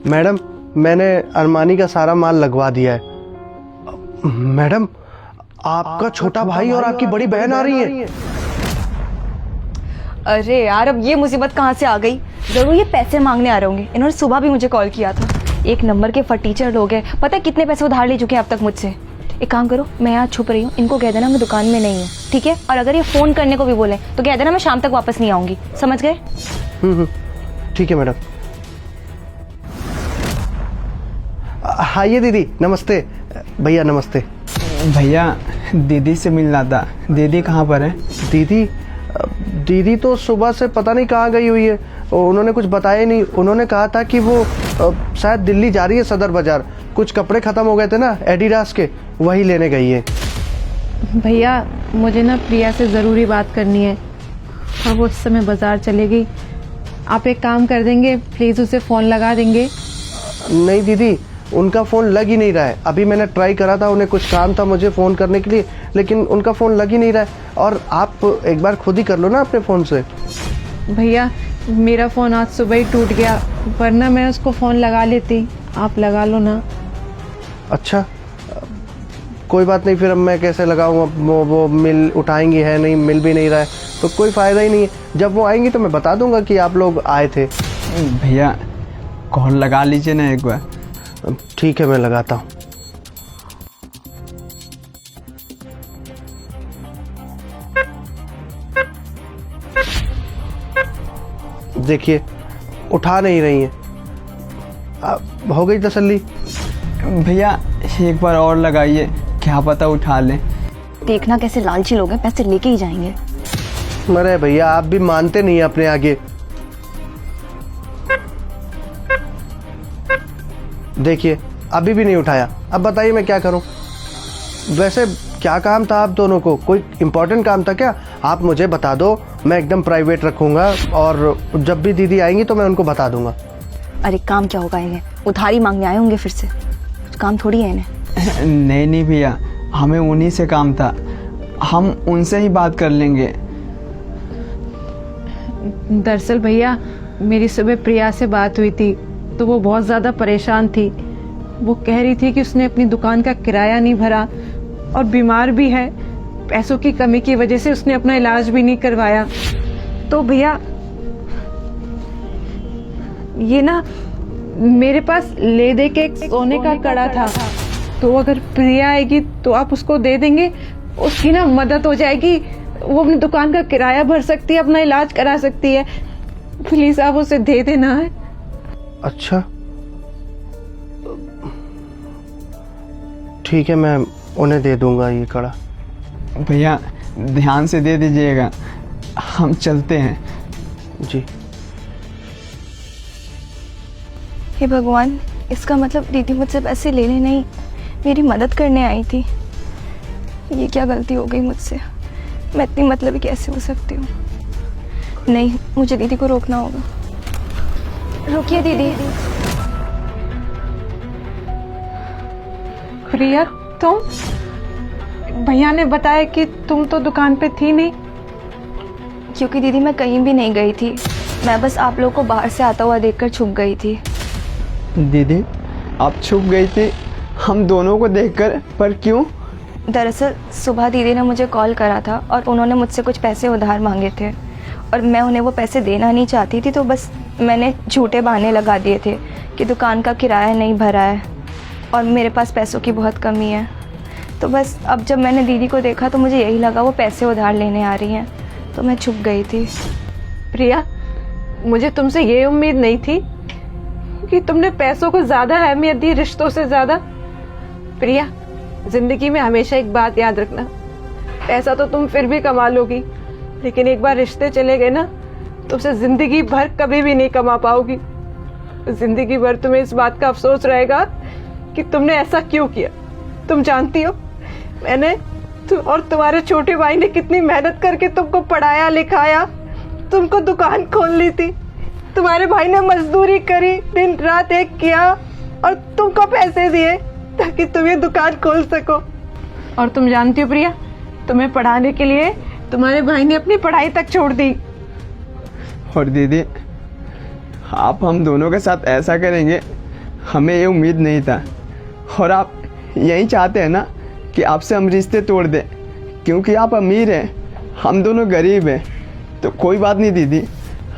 Madam, मैंने Armani का सारा माल लगवा दिया है। मैडम, आपका छोटा भाई और आपकी बड़ी बहन आ रही है। अरे यार, अब ये मुसीबत कहाँ से आ गई? जरूर ये पैसे मांगने आ रहे होंगे। इन्होंने सुबह भी मुझे कॉल किया था। एक नंबर के फटीचर लोग हैं। पता है कितने पैसे उधार ले चुके हैं अब तक मुझसे। एक काम करो, मैं यहाँ छुप रही हूँ, इनको कह देना मैं दुकान में नहीं हूँ, ठीक है? और अगर ये फोन करने को भी बोले तो कह देना मैं शाम तक वापस नहीं आऊंगी। समझ गए? ठीक है मैडम। आइए दीदी, नमस्ते। भैया नमस्ते। भैया, दीदी से मिलना था। दीदी कहाँ पर है? दीदी तो सुबह से पता नहीं कहाँ गई हुई है। उन्होंने कुछ बताया ही नहीं। उन्होंने कहा था कि वो शायद दिल्ली जा रही है, सदर बाजार। कुछ कपड़े ख़त्म हो गए थे ना एडिडास के, वही लेने गई है। भैया, मुझे ना प्रिया से ज़रूरी बात करनी है और वो उस समय बाज़ार चले गई। आप एक काम कर देंगे, प्लीज़ उसे फ़ोन लगा देंगे? नहीं दीदी, उनका फ़ोन लग ही नहीं रहा है। अभी मैंने ट्राई करा था, उन्हें कुछ काम था मुझे फ़ोन करने के लिए, लेकिन उनका फ़ोन लग ही नहीं रहा है। और आप एक बार खुद ही कर लो ना अपने फ़ोन से। भैया, मेरा फ़ोन आज सुबह ही टूट गया, वरना मैं उसको फ़ोन लगा लेती। आप लगा लो ना। अच्छा, कोई बात नहीं। फिर अब मैं कैसे लगाऊँ? अब वो मिल उठाएंगी है नहीं, मिल भी नहीं रहा है, तो कोई फ़ायदा ही नहीं है। जब वो आएंगी तो मैं बता दूंगा कि आप लोग आए थे। भैया, कॉल लगा लीजिए ना एक बार। ठीक है, मैं लगाता हूँ। देखिए, उठा नहीं रही हैं। हो गई तसल्ली? भैया, एक बार और लगाइए, क्या पता उठा लें। देखना कैसे लालची लोग हैं, पैसे लेके ही जाएंगे। अरे भैया, आप भी मानते नहीं हैं अपने आगे। देखिए, अभी भी नहीं उठाया। अब बताइए मैं क्या करूं? वैसे क्या काम था आप दोनों को? कोई इम्पोर्टेंट काम था क्या? आप मुझे बता दो, मैं एकदम प्राइवेट रखूंगा, और जब भी दीदी आएंगी तो मैं उनको बता दूंगा। अरे काम क्या होगा इन्हें? उधारी मांगने आए होंगे फिर से। कुछ काम थोड़ी है इन्हें। नहीं भैया, हमें उन्हीं से काम था, हम उनसे ही बात कर लेंगे। दरअसल भैया, मेरी सुबह प्रिया से बात हुई थी तो वो बहुत ज़्यादा परेशान थी। वो कह रही थी कि उसने अपनी दुकान का किराया नहीं भरा और बीमार भी है। पैसों की कमी की वजह से उसने अपना इलाज भी नहीं करवाया। तो भैया, ये ना मेरे पास ले दे के एक सोने का कड़ा था, तो अगर प्रिया आएगी तो आप उसको दे देंगे, उसकी ना मदद हो जाएगी। वो अपनी दुकान का किराया भर सकती है, अपना इलाज करा सकती है। प्लीज आप उसे दे देना है। अच्छा, ठीक है, मैं उन्हें दे दूंगा ये कड़ा। भैया, ध्यान से दे दीजिएगा, हम चलते हैं। जी। हे भगवान, इसका मतलब दीदी मुझसे पैसे लेने नहीं, मेरी मदद करने आई थी। ये क्या गलती हो गई मुझसे? मैं इतनी मतलबी कैसे हो सकती हूँ? नहीं, मुझे दीदी को रोकना होगा। रुकिए दीदी। प्रिया, तुम? भैया ने बताया कि तुम तो दुकान पे थी नहीं। क्योंकि दीदी मैं कहीं भी नहीं गई थी, मैं बस आप लोगों को बाहर से आता हुआ देखकर छुप गई थी। दीदी, आप छुप गई थी हम दोनों को देखकर, पर क्यों? दरअसल सुबह दीदी ने मुझे कॉल करा था और उन्होंने मुझसे कुछ पैसे उधार मांगे थे, और मैं उन्हें वो पैसे देना नहीं चाहती थी, तो बस मैंने झूठे बहाने लगा दिए थे कि दुकान का किराया नहीं भरा है और मेरे पास पैसों की बहुत कमी है। तो बस अब जब मैंने दीदी को देखा तो मुझे यही लगा वो पैसे उधार लेने आ रही हैं, तो मैं छुप गई थी। प्रिया, मुझे तुमसे ये उम्मीद नहीं थी कि तुमने पैसों को ज़्यादा अहमियत दी रिश्तों से ज़्यादा। प्रिया, जिंदगी में हमेशा एक बात याद रखना, पैसा तो तुम फिर भी कमा लोगी, लेकिन एक बार रिश्ते चले गए ना तो उसे जिंदगी भर कभी भी नहीं कमा पाओगी। जिंदगी भर तुम्हें इस बात का अफसोस रहेगा कि तुमने ऐसा क्यों किया। तुम जानती हो, मैंने और तुम्हारे छोटे भाई ने कितनी मेहनत करके तुमको पढ़ाया लिखाया, तुमको दुकान खोल ली थी। तुम्हारे भाई ने मजदूरी करी, दिन रात एक किया और तुमको पैसे दिए ताकि तुम ये दुकान खोल सको। और तुम जानती हो प्रिया, तुम्हें पढ़ाने के लिए तुम्हारे भाई ने अपनी पढ़ाई तक छोड़ दी। और दीदी, आप हम दोनों के साथ ऐसा करेंगे हमें ये उम्मीद नहीं था। और आप यही चाहते हैं ना कि आपसे हम रिश्ते तोड़ दें, क्योंकि आप अमीर हैं, हम दोनों गरीब हैं। तो कोई बात नहीं दीदी,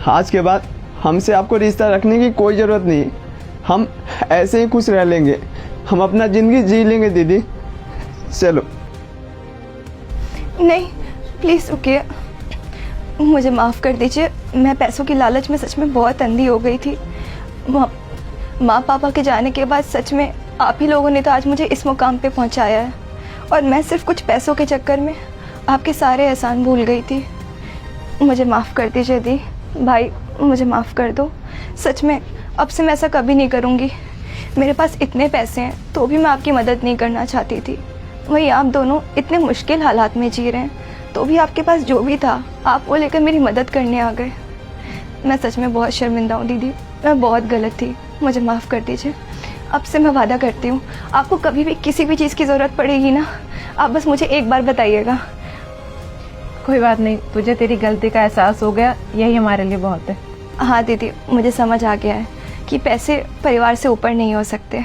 आज के बाद हमसे आपको रिश्ता रखने की कोई ज़रूरत नहीं। हम ऐसे ही खुश रह लेंगे, हम अपना ज़िंदगी जी लेंगे दीदी। चलो। नहीं, प्लीज़ रुकिए, मुझे माफ़ कर दीजिए। मैं पैसों की लालच में सच में बहुत अंधी हो गई थी। माँ पापा के जाने के बाद सच में आप ही लोगों ने तो आज मुझे इस मुकाम पे पहुंचाया है, और मैं सिर्फ कुछ पैसों के चक्कर में आपके सारे एहसान भूल गई थी। मुझे माफ़ कर दीजिए दी भाई, मुझे माफ़ कर दो। सच में अब से मैं ऐसा कभी नहीं करूँगी। मेरे पास इतने पैसे हैं तो भी मैं आपकी मदद नहीं करना चाहती थी। वही आप दोनों इतने मुश्किल हालात में जी रहे हैं, तो भी आपके पास जो भी था आप वो लेकर मेरी मदद करने आ गए। मैं सच में बहुत शर्मिंदा हूँ दीदी, मैं बहुत गलत थी, मुझे माफ़ कर दीजिए। अब से मैं वादा करती हूँ, आपको कभी भी किसी भी चीज़ की ज़रूरत पड़ेगी ना, आप बस मुझे एक बार बताइएगा। कोई बात नहीं, तुझे तेरी गलती का एहसास हो गया, यही हमारे लिए बहुत है। हाँ दीदी, मुझे समझ आ गया है कि पैसे परिवार से ऊपर नहीं हो सकते।